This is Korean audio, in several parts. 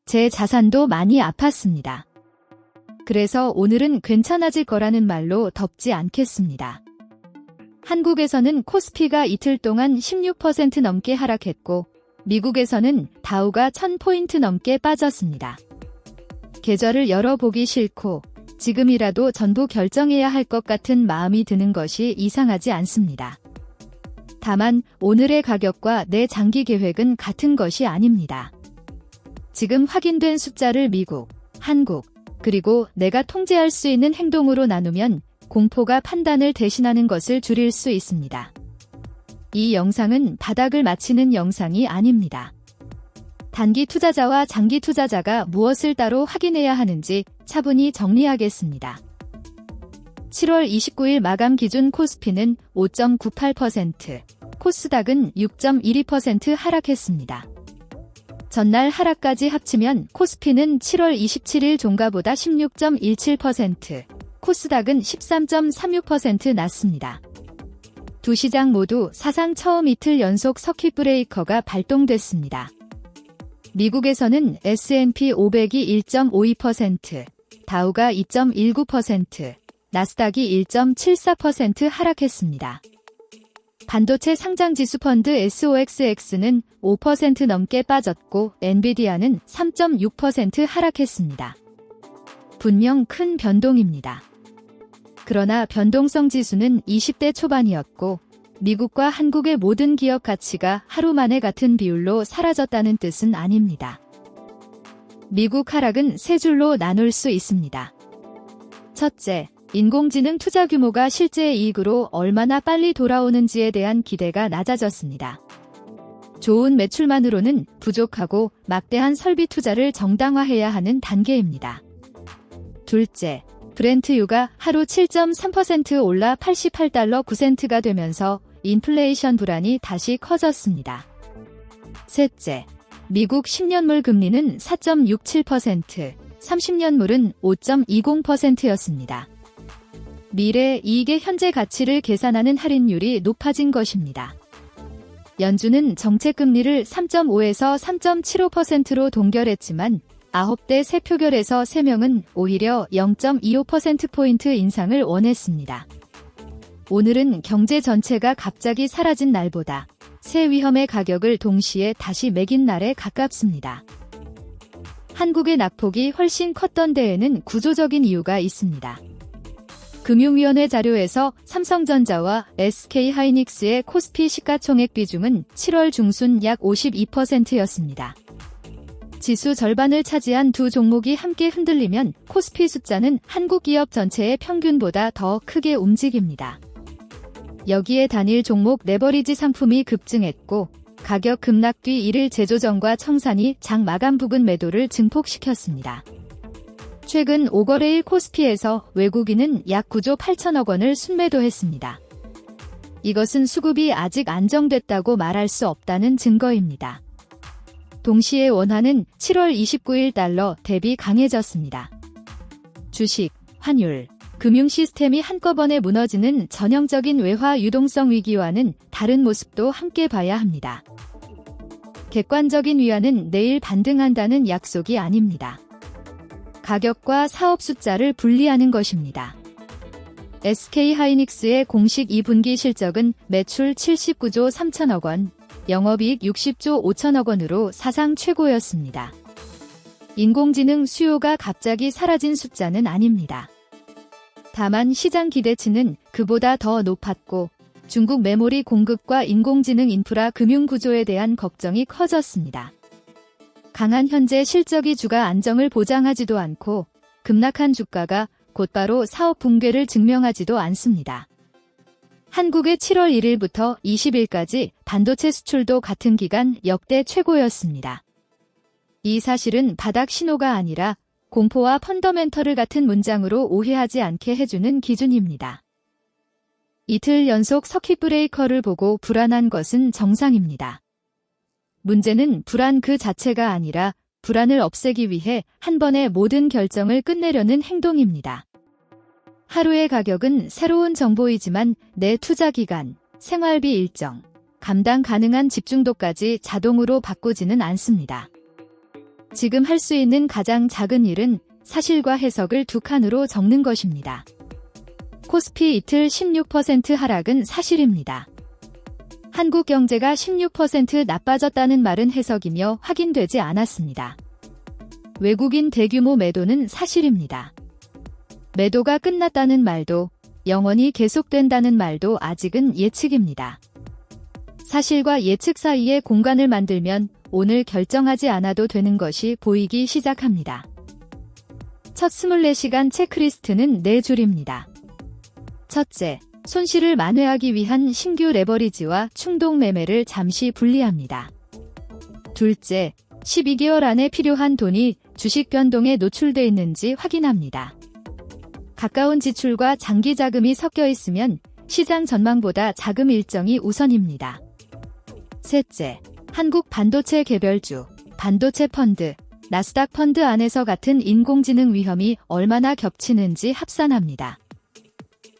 제 자산도 많이 아팠습니다. 그래서 오늘은 괜찮아질 거라는 말로 덮지 않겠습니다. 한국에서는 코스피가 이틀 동안 16% 넘게 하락했고 미국에서는 다우가 1000포인트 넘게 빠졌습니다. 계절을 열어보기 싫고 지금이라도 전부 결정해야 할 것 같은 마음이 드는 것이 이상하지 않습니다. 다만 오늘의 가격과 내 장기 계획은 같은 것이 아닙니다. 지금 확인된 숫자를 미국, 한국, 그리고 내가 통제할 수 있는 행동으로 나누면 공포가 판단을 대신하는 것을 줄일 수 있습니다. 이 영상은 바닥을 맞히는 영상이 아닙니다. 단기 투자자와 장기 투자자가 무엇을 따로 확인해야 하는지 차분히 정리하겠습니다. 7월 29일 마감 기준 코스피는 5.98%, 코스닥은 6.12% 하락했습니다. 전날 하락까지 합치면 코스피는 7월 27일 종가보다 16.17%, 코스닥은 13.36% 낮습니다. 두 시장 모두 사상 처음 이틀 연속 서킷 브레이커가 발동됐습니다. 미국에서는 S&P 500이 1.52%, 다우가 2.19%, 나스닥이 1.74% 하락했습니다. 반도체 상장지수 펀드 SOXX는 5% 넘게 빠졌고 엔비디아는 3.6% 하락했습니다. 분명 큰 변동입니다. 그러나 변동성 지수는 20대 초반이었고 미국과 한국의 모든 기업 가치가 하루 만에 같은 비율로 사라졌다는 뜻은 아닙니다. 미국 하락은 세 줄로 나눌 수 있습니다. 첫째, 인공지능 투자 규모가 실제 이익으로 얼마나 빨리 돌아오는지에 대한 기대가 낮아졌습니다. 좋은 매출만으로는 부족하고 막대한 설비 투자를 정당화해야 하는 단계입니다. 둘째, 브렌트유가 하루 7.3% 올라 88달러 9센트가 되면서 인플레이션 불안이 다시 커졌습니다. 셋째, 미국 10년물 금리는 4.67%, 30년물은 5.20%였습니다. 미래 이익의 현재 가치를 계산하는 할인율이 높아진 것입니다. 연준은 정책금리를 3.5에서 3.75%로 동결했지만 9대 새 표결에서 3명은 오히려 0.25%포인트 인상을 원했습니다. 오늘은 경제 전체가 갑자기 사라진 날보다 새 위험의 가격을 동시에 다시 매긴 날에 가깝습니다. 한국의 낙폭이 훨씬 컸던 데에는 구조적인 이유가 있습니다. 금융위원회 자료에서 삼성전자와 SK하이닉스의 코스피 시가총액 비중은 7월 중순 약 52%였습니다. 지수 절반을 차지한 두 종목이 함께 흔들리면 코스피 숫자는 한국 기업 전체의 평균보다 더 크게 움직입니다. 여기에 단일 종목 레버리지 상품이 급증했고 가격 급락 뒤 1일 제조정과 청산이 장 마감 부근 매도를 증폭시켰습니다. 최근 5거래일 코스피에서 외국인은 약 9조 8천억 원을 순매도했습니다. 이것은 수급이 아직 안정됐다고 말할 수 없다는 증거입니다. 동시에 원화는 7월 29일 달러 대비 강해졌습니다. 주식, 환율, 금융 시스템이 한꺼번에 무너지는 전형적인 외화 유동성 위기와는 다른 모습도 함께 봐야 합니다. 객관적인 위안은 내일 반등한다는 약속이 아닙니다. 가격과 사업 숫자를 분리하는 것입니다. SK하이닉스의 공식 2분기 실적은 매출 79조 3천억 원, 영업이익 60조 5천억 원으로 사상 최고였습니다. 인공지능 수요가 갑자기 사라진 숫자는 아닙니다. 다만 시장 기대치는 그보다 더 높았고 중국 메모리 공급과 인공지능 인프라 금융 구조에 대한 걱정이 커졌습니다. 강한 현재 실적이 주가 안정을 보장하지도 않고 급락한 주가가 곧바로 사업 붕괴를 증명하지도 않습니다. 한국의 7월 1일부터 20일까지 반도체 수출도 같은 기간 역대 최고였습니다. 이 사실은 바닥 신호가 아니라 공포와 펀더멘털을 같은 문장으로 오해하지 않게 해주는 기준입니다. 이틀 연속 서킷 브레이커를 보고 불안한 것은 정상입니다. 문제는 불안 그 자체가 아니라 불안을 없애기 위해 한 번에 모든 결정을 끝내려는 행동입니다. 하루의 가격은 새로운 정보이지만 내 투자 기간, 생활비 일정, 감당 가능한 집중도까지 자동으로 바꾸지는 않습니다. 지금 할 수 있는 가장 작은 일은 사실과 해석을 두 칸으로 적는 것입니다. 코스피 이틀 16% 하락은 사실입니다. 한국 경제가 16% 나빠졌다는 말은 해석이며 확인되지 않았습니다. 외국인 대규모 매도는 사실입니다. 매도가 끝났다는 말도, 영원히 계속된다는 말도 아직은 예측입니다. 사실과 예측 사이에 공간을 만들면 오늘 결정하지 않아도 되는 것이 보이기 시작합니다. 첫 24시간 체크리스트는 4줄입니다. 첫째, 손실을 만회하기 위한 신규 레버리지와 충동 매매를 잠시 분리합니다. 둘째, 12개월 안에 필요한 돈이 주식 변동에 노출돼 있는지 확인합니다. 가까운 지출과 장기 자금이 섞여 있으면 시장 전망보다 자금 일정이 우선입니다. 셋째, 한국 반도체 개별주, 반도체 펀드, 나스닥 펀드 안에서 같은 인공지능 위험이 얼마나 겹치는지 합산합니다.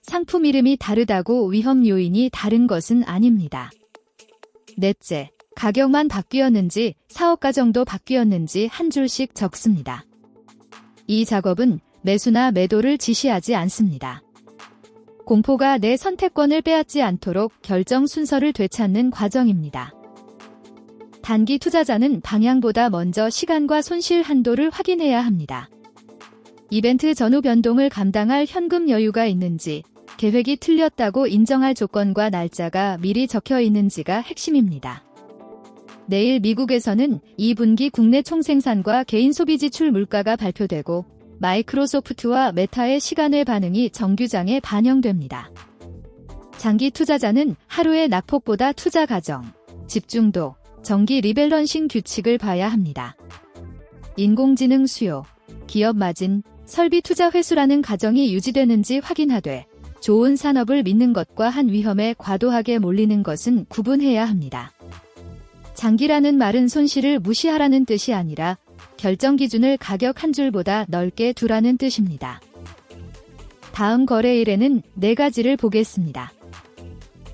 상품 이름이 다르다고 위험 요인이 다른 것은 아닙니다. 넷째, 가격만 바뀌었는지 사업가 정도 바뀌었는지 한 줄씩 적습니다. 이 작업은 매수나 매도를 지시하지 않습니다. 공포가 내 선택권을 빼앗지 않도록 결정 순서를 되찾는 과정입니다. 단기 투자자는 방향보다 먼저 시간과 손실 한도를 확인해야 합니다. 이벤트 전후 변동을 감당할 현금 여유가 있는지, 계획이 틀렸다고 인정할 조건과 날짜가 미리 적혀 있는지가 핵심입니다. 내일 미국에서는 2분기 국내 총생산과 개인 소비 지출 물가가 발표되고 마이크로소프트와 메타의 시간외 반응이 정규장에 반영됩니다. 장기 투자자는 하루의 낙폭보다 투자 가정, 집중도, 정기 리밸런싱 규칙을 봐야 합니다. 인공지능 수요, 기업 마진, 설비 투자 회수라는 가정이 유지되는지 확인하되 좋은 산업을 믿는 것과 한 위험에 과도하게 몰리는 것은 구분해야 합니다. 장기라는 말은 손실을 무시하라는 뜻이 아니라 결정 기준을 가격 한 줄보다 넓게 두라는 뜻입니다. 다음 거래일에는 4가지를 보겠습니다.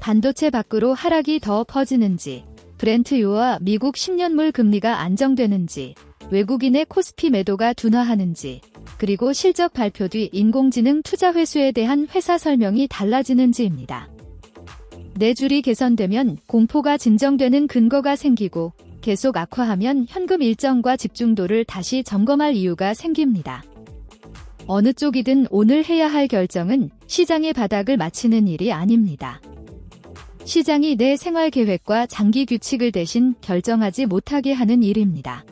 반도체 밖으로 하락이 더 퍼지는지, 브렌트유와 미국 10년물 금리가 안정되는지, 외국인의 코스피 매도가 둔화하는지, 그리고 실적 발표 뒤 인공지능 투자 회수에 대한 회사 설명이 달라지는지입니다. 4줄이 개선되면 공포가 진정되는 근거가 생기고 계속 악화하면 현금 일정과 집중도를 다시 점검할 이유가 생깁니다. 어느 쪽이든 오늘 해야 할 결정은 시장의 바닥을 맞히는 일이 아닙니다. 시장이 내 생활 계획과 장기 규칙을 대신 결정하지 못하게 하는 일입니다.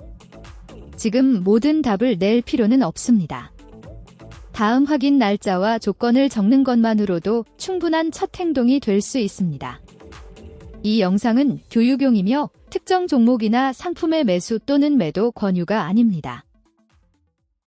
지금 모든 답을 낼 필요는 없습니다. 다음 확인 날짜와 조건을 적는 것만으로도 충분한 첫 행동이 될 수 있습니다. 이 영상은 교육용이며 특정 종목이나 상품의 매수 또는 매도 권유가 아닙니다.